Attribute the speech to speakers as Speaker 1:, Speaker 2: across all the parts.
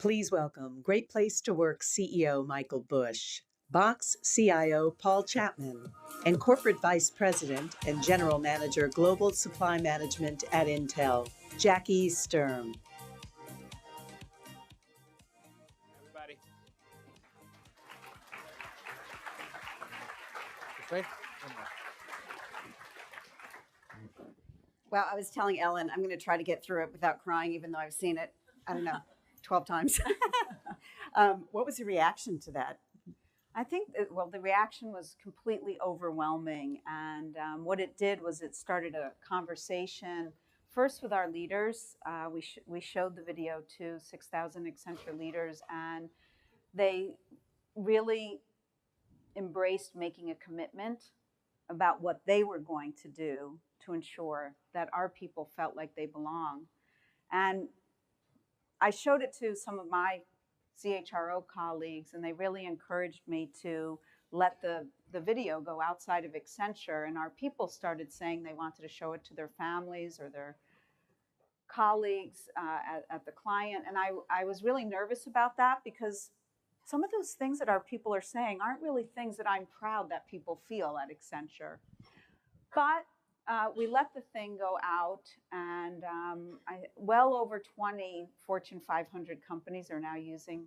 Speaker 1: Please welcome Great Place to Work CEO Michael Bush, Box CIO Paul Chapman, and Corporate Vice President and General Manager Global Supply Management at Intel, Jackie Sturm.
Speaker 2: Everybody. Okay.
Speaker 3: Well, I was telling Ellen I'm going to try to get through it without crying, even though I've seen it, I don't know, 12 times. What was the reaction to that?
Speaker 4: I think, the reaction was completely overwhelming. And what it did was it started a conversation first with our leaders. We showed the video to 6,000 Accenture leaders, and they really embraced making a commitment about what they were going to do to ensure that our people felt like they belong. And I showed it to some of my CHRO colleagues, and they really encouraged me to let the video go outside of Accenture. And our people started saying they wanted to show it to their families or their colleagues at the client. And I was really nervous about that, because some of those things that our people are saying aren't really things that I'm proud that people feel at Accenture. But we let the thing go out, and well over 20 Fortune 500 companies are now using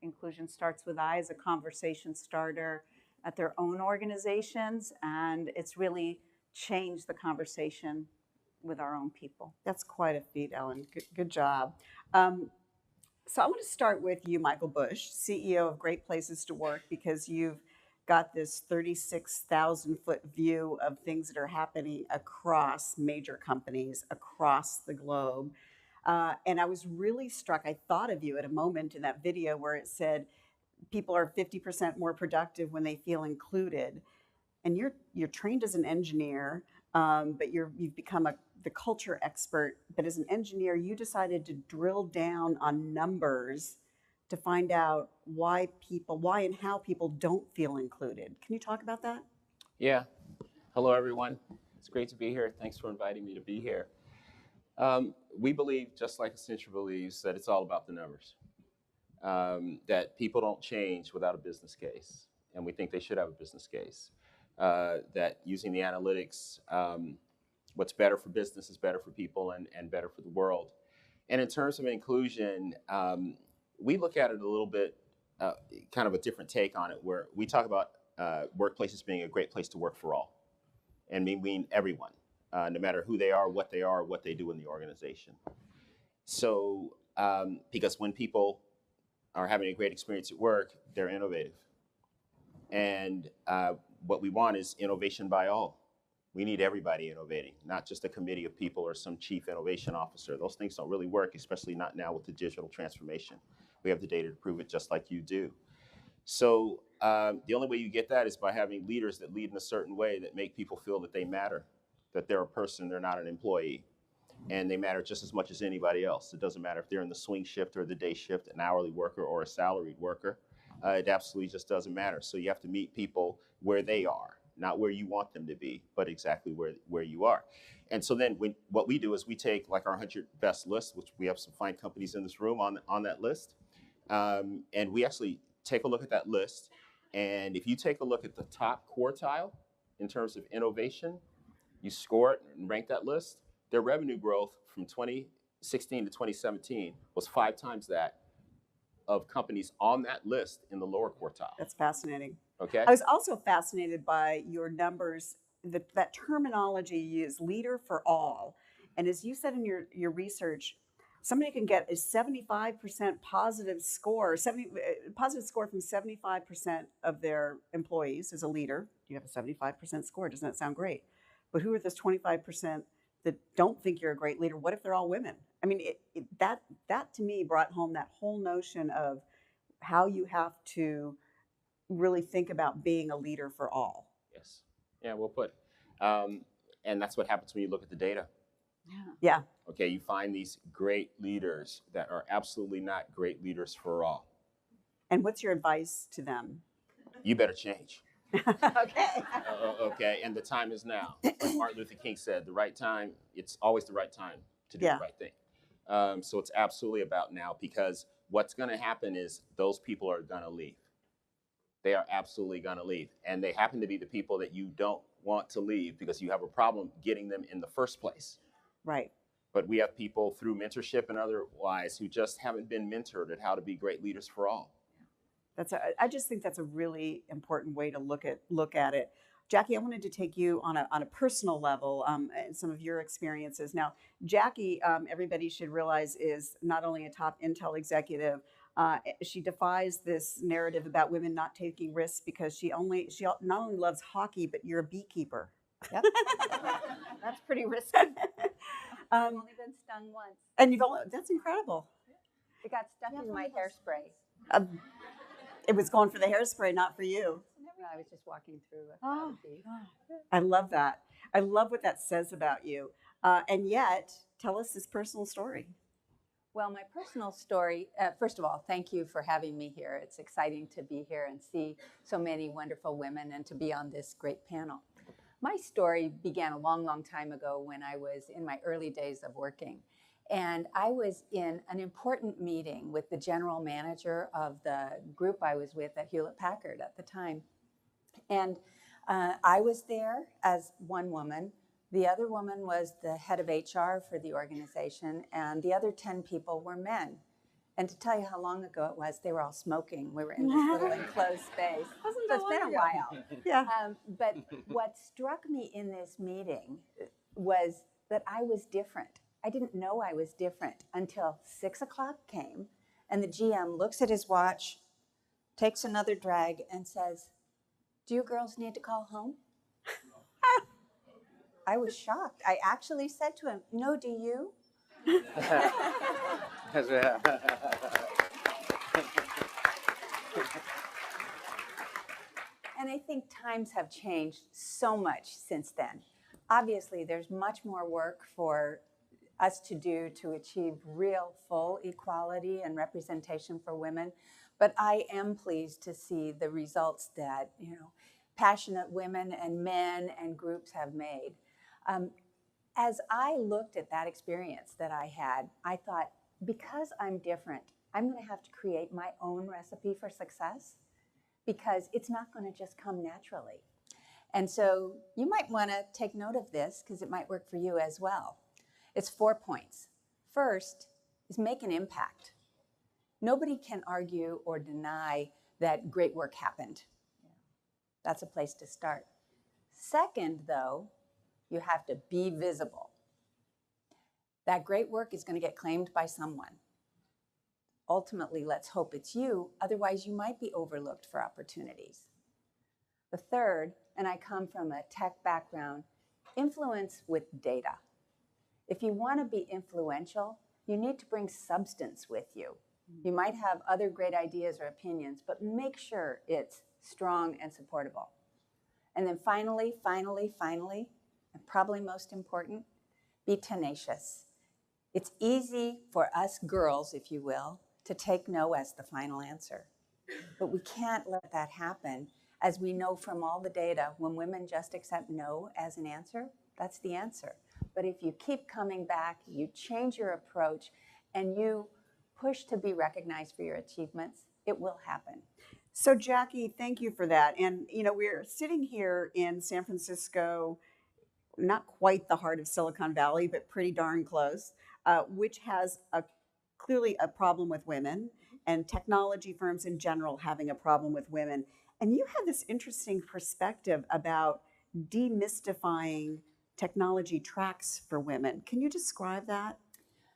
Speaker 4: Inclusion Starts with I as a conversation starter at their own organizations, and it's really changed the conversation with our own people.
Speaker 3: That's quite a feat, Ellen. Good job. So I want to start with you, Michael Bush, CEO of Great Places to Work, because you've got this 36,000-foot view of things that are happening across major companies across the globe. And I was really struck. I thought of you at a moment in that video where it said people are 50% more productive when they feel included. And you're trained as an engineer, but you've become the culture expert. But as an engineer, you decided to drill down on numbers to find out why and how people don't feel included. Can you talk about that?
Speaker 2: Yeah. Hello, everyone. It's great to be here. Thanks for inviting me to be here. We believe, just like Accenture believes, that it's all about the numbers. That people don't change without a business case, and we think they should have a business case. That using the analytics, what's better for business is better for people and better for the world. And in terms of inclusion, we look at it a little bit, kind of a different take on it, where we talk about workplaces being a great place to work for all. And we mean everyone, no matter who they are, what they do in the organization. So, because when people are having a great experience at work, they're innovative. And what we want is innovation by all. We need everybody innovating, not just a committee of people or some chief innovation officer. Those things don't really work, especially not now with the digital transformation. We have the data to prove it, just like you do. So the only way you get that is by having leaders that lead in a certain way that make people feel that they matter, that they're a person, they're not an employee, and they matter just as much as anybody else. It doesn't matter if they're in the swing shift or the day shift, an hourly worker or a salaried worker. It absolutely just doesn't matter. So you have to meet people where they are, not where you want them to be, but exactly where you are. And so then what we do is we take like our 100 best list, which we have some fine companies in this room on that list. And we actually take a look at that list. And if you take a look at the top quartile in terms of innovation, you score it and rank that list, their revenue growth from 2016 to 2017 was 5 times that of companies on that list in the lower quartile.
Speaker 3: That's fascinating.
Speaker 2: Okay.
Speaker 3: I was also fascinated by your numbers, that terminology you use, leader for all. And as you said in your research, somebody can get a 75% positive score from 75% of their employees as a leader. You have a 75% score. Doesn't that sound great? But who are those 25% that don't think you're a great leader? What if they're all women? I mean, that to me brought home that whole notion of how you have to really think about being a leader for all.
Speaker 2: Yes. Yeah, well put. And that's what happens when you look at the data.
Speaker 3: Yeah.
Speaker 2: Okay, you find these great leaders that are absolutely not great leaders for all.
Speaker 3: And what's your advice to them?
Speaker 2: You better change.
Speaker 3: Okay.
Speaker 2: Okay, and the time is now. Like Martin Luther King said, the right time, it's always the right time to do the right thing. So it's absolutely about now, because what's going to happen is those people are going to leave. They are absolutely going to leave. And they happen to be the people that you don't want to leave because you have a problem getting them in the first place.
Speaker 3: Right.
Speaker 2: But we have people through mentorship and otherwise who just haven't been mentored at how to be great leaders for all.
Speaker 3: I just think that's a really important way to look at it. Jackie, I wanted to take you on a personal level, and some of your experiences. Now, Jackie, everybody should realize, is not only a top Intel executive. She defies this narrative about women not taking risks because she not only loves hockey, but you're a beekeeper.
Speaker 4: Yep. That's pretty risky. I've only been stung once.
Speaker 3: And that's incredible.
Speaker 4: It got stuck in my hairspray.
Speaker 3: It was going for the hairspray, not for you.
Speaker 4: No, I was just walking through a crowd of bees.
Speaker 3: I love that. I love what that says about you. And yet, tell us this personal story.
Speaker 4: Well, my personal story, first of all, thank you for having me here. It's exciting to be here and see so many wonderful women and to be on this great panel. My story began a long, long time ago when I was in my early days of working. And I was in an important meeting with the general manager of the group I was with at Hewlett-Packard at the time. And I was there as one woman. The other woman was the head of HR for the organization, and the other 10 people were men. And to tell you how long ago it was, they were all smoking. We were in this little enclosed space. So it's been a while.
Speaker 3: Yeah.
Speaker 4: But what struck me in this meeting was that I was different. I didn't know I was different until 6 o'clock came, and the GM looks at his watch, takes another drag, and says, "Do you girls need to call home?" I was shocked. I actually said to him, "No, do you?" And I think times have changed so much since then. Obviously, there's much more work for us to do to achieve real full equality and representation for women. But I am pleased to see the results that, passionate women and men and groups have made. As I looked at that experience that I had, I thought, because I'm different, I'm going to have to create my own recipe for success because it's not going to just come naturally. And so you might want to take note of this because it might work for you as well. It's 4 points. First is make an impact. Nobody can argue or deny that great work happened. That's a place to start. Second, though, you have to be visible. That great work is going to get claimed by someone. Ultimately, let's hope it's you. Otherwise, you might be overlooked for opportunities. The third, and I come from a tech background, influence with data. If you want to be influential, you need to bring substance with you. You might have other great ideas or opinions, but make sure it's strong and supportable. And then finally, and probably most important, be tenacious. It's easy for us girls, if you will, to take no as the final answer. But we can't let that happen. As we know from all the data, when women just accept no as an answer, that's the answer. But if you keep coming back, you change your approach, and you push to be recognized for your achievements, it will happen.
Speaker 3: So Jackie, thank you for that. And we're sitting here in San Francisco, not quite the heart of Silicon Valley, but pretty darn close, which has clearly a problem with women, and technology firms in general having a problem with women. And you have this interesting perspective about demystifying technology tracks for women. Can you describe that?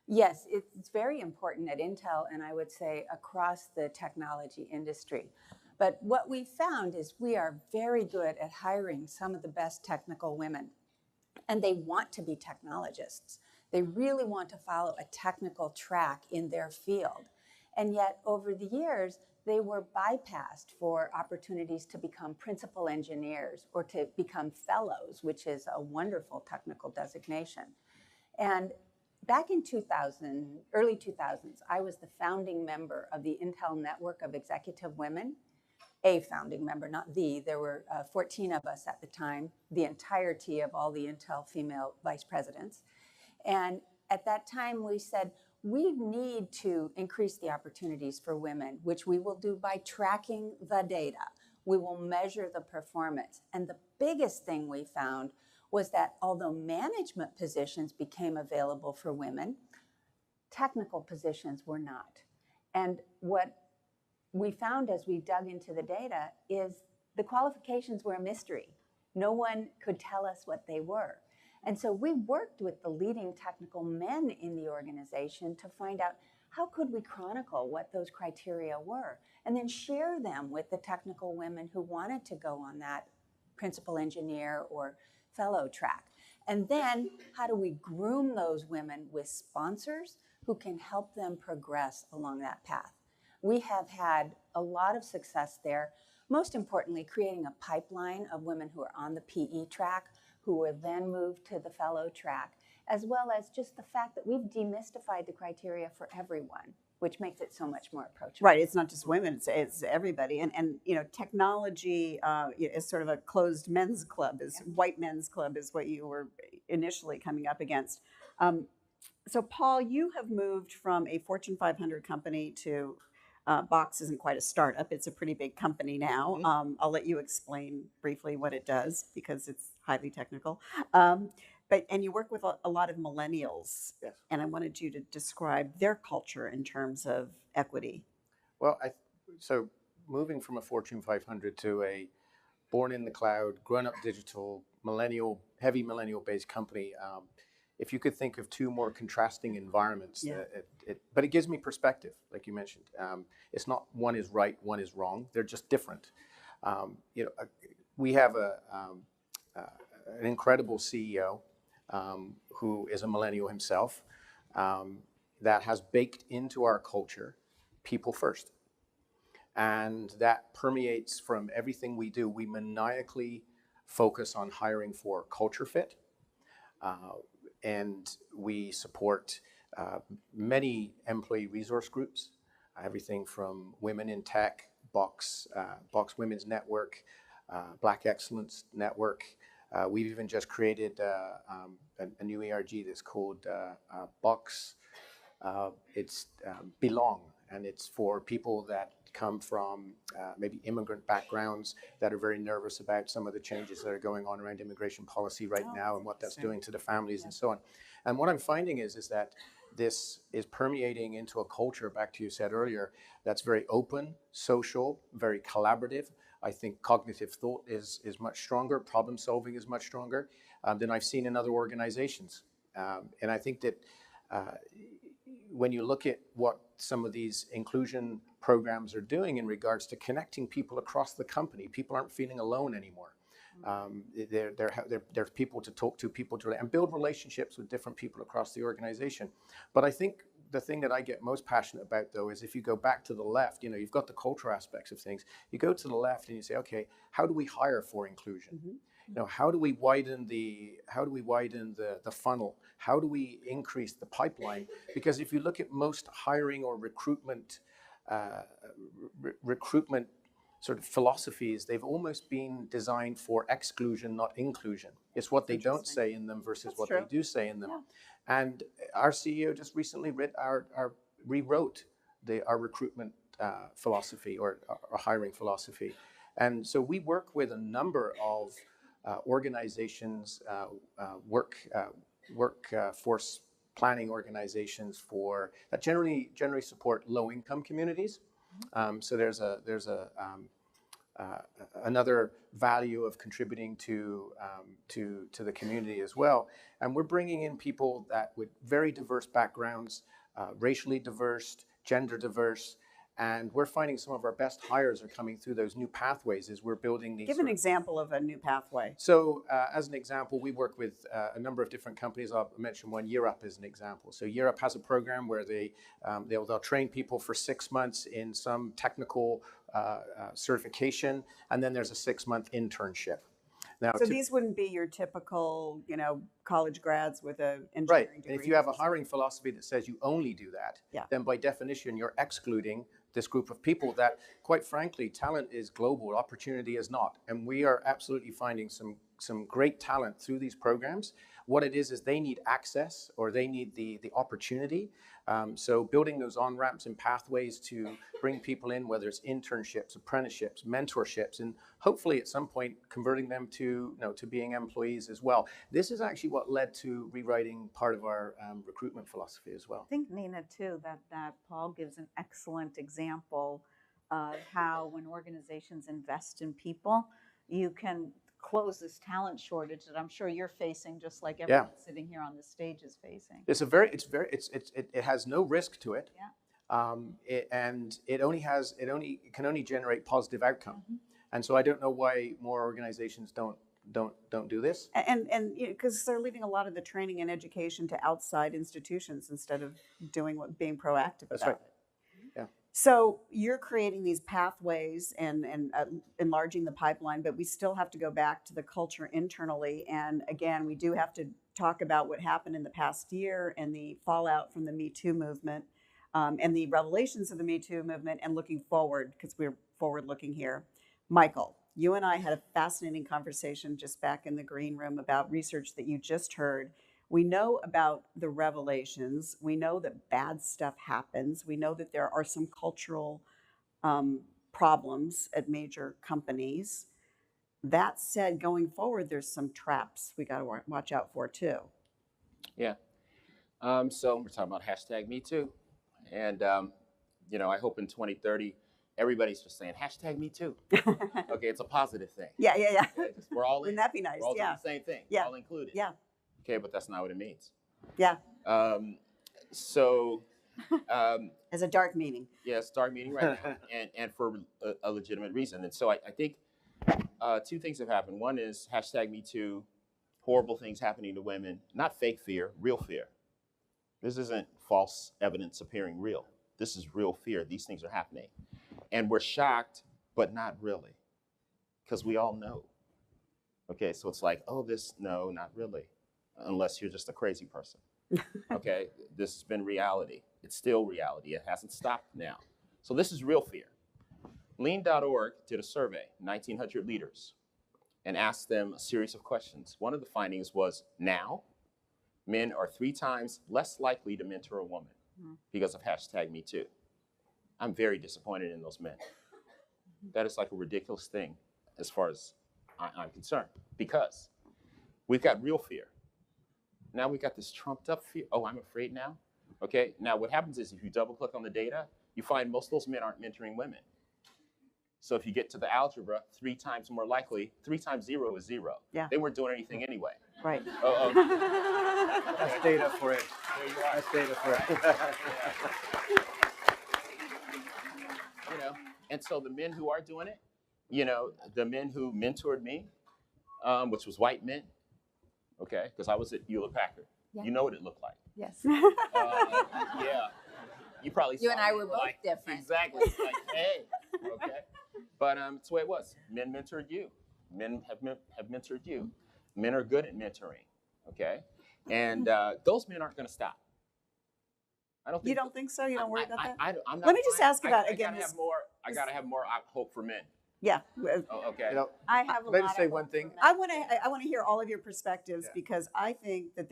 Speaker 4: Yes, it's very important at Intel, and I would say across the technology industry. But what we found is we are very good at hiring some of the best technical women, and they want to be technologists. They really want to follow a technical track in their field. And yet, over the years, they were bypassed for opportunities to become principal engineers or to become fellows, which is a wonderful technical designation. And back in early 2000s, I was the founding member of the Intel Network of Executive Women, a founding member, not the. There were 14 of us at the time, the entirety of all the Intel female vice presidents. And
Speaker 5: at that time we said, we need to increase the opportunities for women, which we will do by tracking the data. We will measure the performance. And the biggest thing we found was that although management positions became available for women, technical positions were not. And what we found as we dug into the data is the qualifications were a mystery. No one could tell us what they were. And so we worked with the leading technical men in the organization to find out how could we chronicle what those criteria were and then share them with the technical women who wanted to go on that principal engineer or fellow track. And then how do we groom those women with sponsors who can help them progress along that path? We have had a lot of success there. Most importantly, creating a pipeline of women who are on the PE track, who will then move to the fellow track, as well as just the fact that we've demystified the criteria for everyone, which makes it so much more approachable.
Speaker 3: Right, it's not just women, it's everybody. And you know, technology is sort of a closed men's club, white men's club is what you were initially coming up against. So Paul, you have moved from a Fortune 500 company to Box isn't quite a startup. It's a pretty big company now.
Speaker 2: Mm-hmm.
Speaker 3: I'll let you explain briefly what it does because it's highly technical. And you work with a lot of millennials.
Speaker 6: Yes.
Speaker 3: And I wanted you to describe their culture in terms of equity.
Speaker 6: Well, so moving from a Fortune 500 to a born in the cloud, grown up digital, heavy millennial based company, if you could think of two more contrasting environments,
Speaker 3: Yeah.
Speaker 6: But it gives me perspective, like you mentioned. It's not one is right, one is wrong. They're just different. We have an incredible CEO who is a millennial himself that has baked into our culture people first. And that permeates from everything we do. We maniacally focus on hiring for culture fit. And we support many employee resource groups, everything from Women in Tech, Box Women's Network, Black Excellence Network. We've even just created a new ERG that's called Box. It's Belong, and it's for people that come from maybe immigrant backgrounds that are very nervous about some of the changes that are going on around immigration policy right now and what that's doing to the families and so on. And what I'm finding is that this is permeating into a culture, back to you said earlier, that's very open, social, very collaborative. I think cognitive thought is much stronger, problem solving is much stronger than I've seen in other organizations. And I think that when you look at what some of these inclusion programs are doing in regards to connecting people across the company, people aren't feeling alone anymore. There's people to talk to, people to, and build relationships with different people across the organization. But I think the thing that I get most passionate about, though, is if you go back to the left, you've got the cultural aspects of things. You go to the left and you say, okay, how do we hire for inclusion? Mm-hmm. How do we widen the funnel? How do we increase the pipeline? Because if you look at most hiring or recruitment sort of philosophies, they've almost been designed for exclusion, not inclusion. It's what they don't say in them versus what they do say in them. Yeah. And our CEO just recently rewrote our recruitment philosophy or our hiring philosophy. And so we work with a number of organizations, workforce planning organizations that generally support low-income communities. So there's another value of contributing to the community as well. And we're bringing in people with very diverse backgrounds, racially diverse, gender diverse. And we're finding some of our best hires are coming through those new pathways as we're building these.
Speaker 3: Give an example of a new pathway.
Speaker 6: So as an example, we work with a number of different companies. I'll mention one, Europe as an example. So Europe has a program where they'll train people for 6 months in some technical certification, and then there's a 6-month internship. Now,
Speaker 3: so these wouldn't be your typical, college grads with an engineering
Speaker 6: right.
Speaker 3: degree.
Speaker 6: And if you have a hiring philosophy that says you only do that, then by definition you're excluding this group of people that, quite frankly, talent is global, opportunity is not. And we are absolutely finding some some great talent through these programs. What it is they need access, or they need the opportunity. So building those on-ramps and pathways to bring people in, whether it's internships, apprenticeships, mentorships, and hopefully at some point converting them to, to being employees as well. This is actually what led to rewriting part of our recruitment philosophy as well.
Speaker 4: I think, Nina, too, that Paul gives an excellent example of how when organizations invest in people, you can close this talent shortage that I'm sure you're facing, just like everyone sitting here on the stage is facing.
Speaker 6: It has no risk to it.
Speaker 4: Yeah.
Speaker 6: And it can only generate positive outcome. And so I don't know why more organizations don't do this.
Speaker 3: And because they're leaving a lot of the training and education to outside institutions instead of being proactive
Speaker 6: That's
Speaker 3: about
Speaker 6: right.
Speaker 3: it.
Speaker 6: Yeah.
Speaker 3: So you're creating these pathways and enlarging the pipeline, but we still have to go back to the culture internally. And again, we do have to talk about what happened in the past year and the fallout from the Me Too movement, and the revelations of the Me Too movement, and looking forward, because we're forward looking here. Michael, you and I had a fascinating conversation just back in the green room about research that you just heard. We know about the revelations. We know that bad stuff happens. We know that there are some cultural problems at major companies. That said, going forward, there's some traps we got to watch out for too.
Speaker 2: Yeah. So we're talking about hashtag Me Too. And, I hope in 2030, everybody's just saying hashtag Me Too. Okay, it's a positive thing.
Speaker 3: Yeah.
Speaker 2: Okay, we're all in.
Speaker 3: Wouldn't that be nice?
Speaker 2: We're all
Speaker 3: Yeah.
Speaker 2: doing the same thing.
Speaker 3: Yeah.
Speaker 2: All included.
Speaker 3: Yeah.
Speaker 2: Okay, but that's not what it means.
Speaker 3: Yeah.
Speaker 2: So,
Speaker 3: as a dark meaning.
Speaker 2: yeah, it's a dark meaning right now, and for a legitimate reason. And so I think two things have happened. One is hashtag Me Too, horrible things happening to women, not fake fear, real fear. This isn't false evidence appearing real. This is real fear. These things are happening. And we're shocked, but not really, because we all know. Okay, so it's like, no, not really, unless you're just a crazy person. Okay, this has been reality. It's still reality. It hasn't stopped now. So this is real fear. Lean.org did a survey, 1,900 leaders, and asked them a series of questions. One of the findings was now, men are 3 times less likely to mentor a woman because of hashtag Me Too. I'm very disappointed in those men. That is like a ridiculous thing as far as I'm concerned, because we've got real fear. Now we've got this trumped up fear. Oh, I'm afraid now? Okay, now what happens is if you double click on the data, you find most of those men aren't mentoring women. So if you get to the algebra, 3 times more likely, 3 times 0 is 0.
Speaker 3: Yeah.
Speaker 2: They weren't doing anything anyway.
Speaker 3: Right.
Speaker 6: That's data for it.
Speaker 2: There you are.
Speaker 6: That's data for it.
Speaker 2: And so the men who are doing it, the men who mentored me, which was white men, okay, because I was at Hewlett Packard.
Speaker 5: Yeah.
Speaker 2: You know what it looked like.
Speaker 5: Yes.
Speaker 2: Yeah. You probably saw
Speaker 5: You and I
Speaker 2: me
Speaker 5: were both different.
Speaker 2: Exactly. Like, hey, okay. But it's the way it was. Men mentored you. Men have mentored you. Men are good at mentoring, okay? And those men aren't going to stop. I don't think.
Speaker 3: You don't think so? You don't worry about that?
Speaker 2: I'm not.
Speaker 3: Let me just ask about
Speaker 2: I
Speaker 3: again.
Speaker 2: gotta have more hope for men.
Speaker 3: Yeah.
Speaker 2: Oh, okay.
Speaker 4: I have a
Speaker 6: Let me
Speaker 4: lot
Speaker 6: say
Speaker 4: of
Speaker 6: one
Speaker 4: hope
Speaker 6: thing.
Speaker 4: for
Speaker 3: I
Speaker 4: men.
Speaker 3: want to hear all of your perspectives, because I think that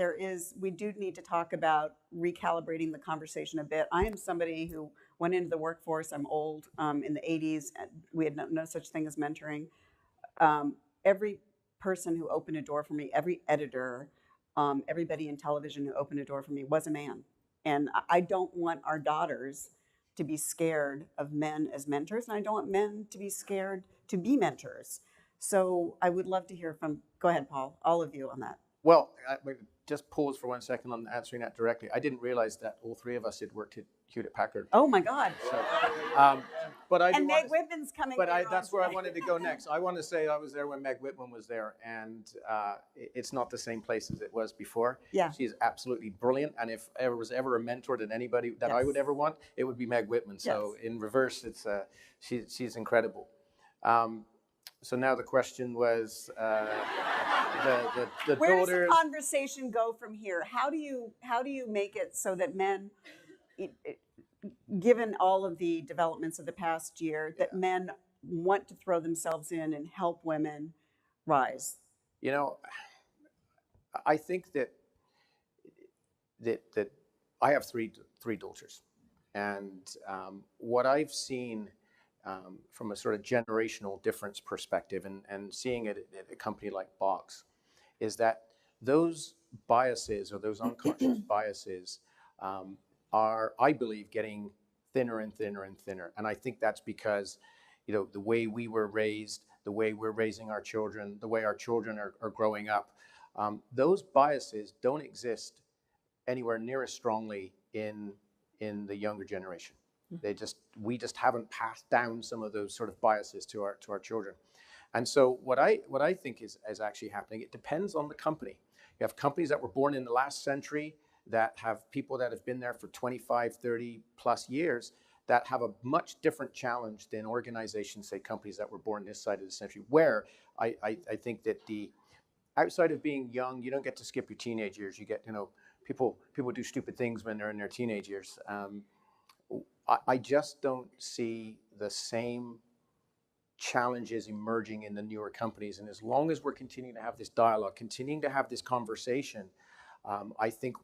Speaker 3: we do need to talk about recalibrating the conversation a bit. I am somebody who went into the workforce. I'm old. In the 80s, we had no such thing as mentoring. Every person who opened a door for me, every editor, everybody in television who opened a door for me was a man. And I don't want our daughters to be scared of men as mentors, and I don't want men to be scared to be mentors. So I would love to hear go ahead, Paul, all of you on that.
Speaker 6: Well, just pause for 1 second on answering that directly. I didn't realize that all 3 of us had worked at Hewlett Packard.
Speaker 3: Oh my God.
Speaker 6: So, but I
Speaker 3: And
Speaker 6: do
Speaker 3: Meg
Speaker 6: want
Speaker 3: Whitman's coming.
Speaker 6: But
Speaker 3: later
Speaker 6: that's
Speaker 3: on
Speaker 6: where I
Speaker 3: today.
Speaker 6: wanted to go next. I want to say I was there when Meg Whitman was there, and it's not the same place as it was before.
Speaker 3: Yeah.
Speaker 6: She's absolutely brilliant, and if there was ever a mentor to anybody that I would ever want, it would be Meg Whitman. So in reverse, it's she's incredible. So now the question was the
Speaker 3: Where does the
Speaker 6: daughters.
Speaker 3: conversation go from here? How do you make it so that men, given all of the developments of the past year, that men want to throw themselves in and help women rise?
Speaker 6: You know, I think that I have three daughters, and what I've seen from a sort of generational difference perspective, and seeing it at a company like Box, is that those biases or those unconscious biases are, I believe, getting thinner and thinner and thinner. And I think that's because, you know, the way we were raised, the way we're raising our children, the way our children are growing up, those biases don't exist anywhere near as strongly in the younger generation. We just haven't passed down some of those sort of biases to our children. And so what I think is actually happening, it depends on the company. You have companies that were born in the last century that have people that have been there for 25, 30 plus years that have a much different challenge than organizations, say companies that were born this side of the century, where I think that the outside of being young, you don't get to skip your teenage years. You get, you know, people do stupid things when they're in their teenage years. I just don't see the same challenges emerging in the newer companies. And as long as we're continuing to have this dialogue, continuing to have this conversation, I think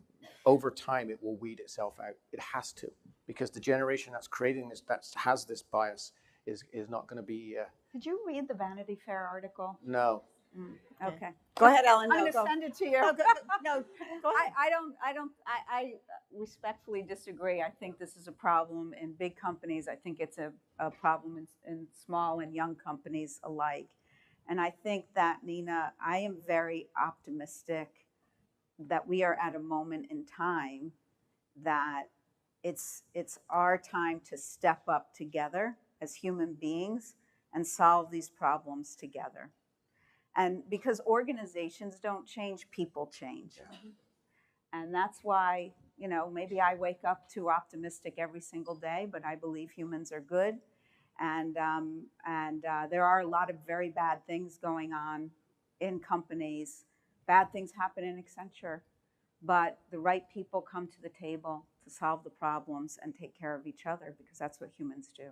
Speaker 6: over time it will weed itself out. It has to, because the generation that's creating this, that has this bias, is not going to be.
Speaker 4: Did you read the Vanity Fair article?
Speaker 6: No.
Speaker 4: Okay.
Speaker 3: Go ahead, Ellen.
Speaker 4: I'm
Speaker 3: No,
Speaker 4: going to
Speaker 3: go.
Speaker 4: send it to you.
Speaker 3: No, no, go ahead.
Speaker 4: I respectfully disagree. I think this is a problem in big companies. I think it's a problem in small and young companies alike. And I think that, Nina, I am very optimistic that we are at a moment in time that it's our time to step up together as human beings and solve these problems together. And because organizations don't change, people change. Yeah. And that's why, you know, maybe I wake up too optimistic every single day, but I believe humans are good. And there are a lot of very bad things going on in companies. Bad things happen in Accenture. But the right people come to the table to solve the problems and take care of each other, because that's what humans do.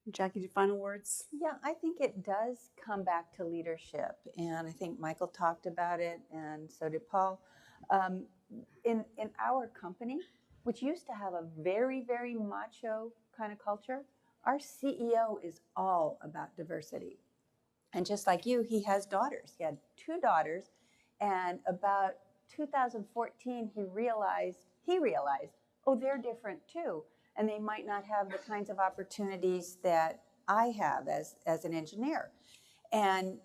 Speaker 3: Jackie, your final words?
Speaker 5: Yeah, I think it does come back to leadership. And I think Michael talked about it, and so did Paul. In our company, which used to have a very, very macho kind of culture, our CEO is all about diversity. And just like you, he has daughters. He had 2 daughters. And about 2014, he realized, oh, they're different too. And they might not have the kinds of opportunities that I have as an engineer. And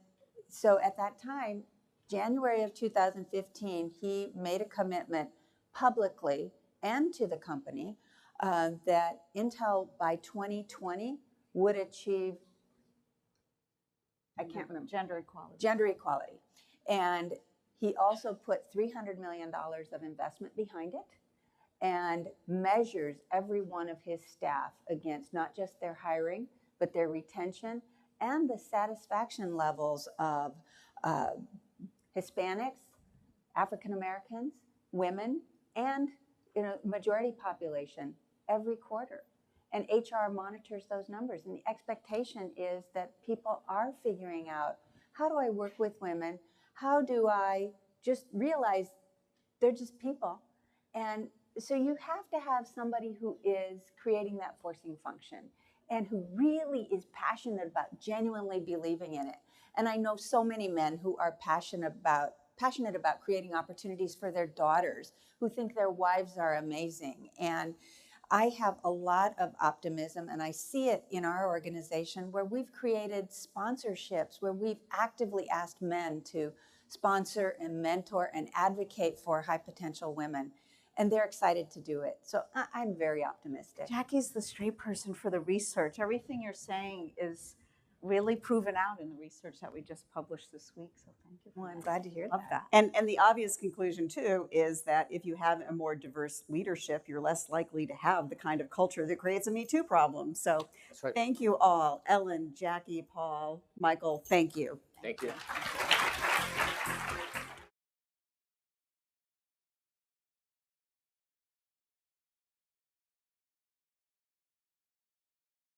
Speaker 5: so at that time, January of 2015, he made a commitment publicly and to the company that Intel by 2020 would achieve, I can't remember. Gender equality. And he also put $300 million of investment behind it, and measures every one of his staff against not just their hiring, but their retention and the satisfaction levels of Hispanics, African Americans, women, and majority population every quarter. And HR monitors those numbers. And the expectation is that people are figuring out, how do I work with women? How do I just realize they're just people? And so you have to have somebody who is creating that forcing function and who really is passionate about genuinely believing in it. And I know so many men who are passionate about creating opportunities for their daughters, who think their wives are amazing. And I have a lot of optimism, and I see it in our organization where we've created sponsorships, where we've actively asked men to sponsor and mentor and advocate for high potential women. And they're excited to do it. So I'm very optimistic.
Speaker 4: Jackie's the straight person for the research. Everything you're saying is really proven out in the research that we just published this week. So thank you.
Speaker 5: Well, I'm glad to hear
Speaker 4: Love
Speaker 5: that.
Speaker 3: And the obvious conclusion, too, is that if you have a more diverse leadership, you're less likely to have the kind of culture that creates a Me Too problem. So
Speaker 6: That's right.
Speaker 3: Thank you all. Ellen, Jackie, Paul, Michael, thank you.
Speaker 2: Thank you.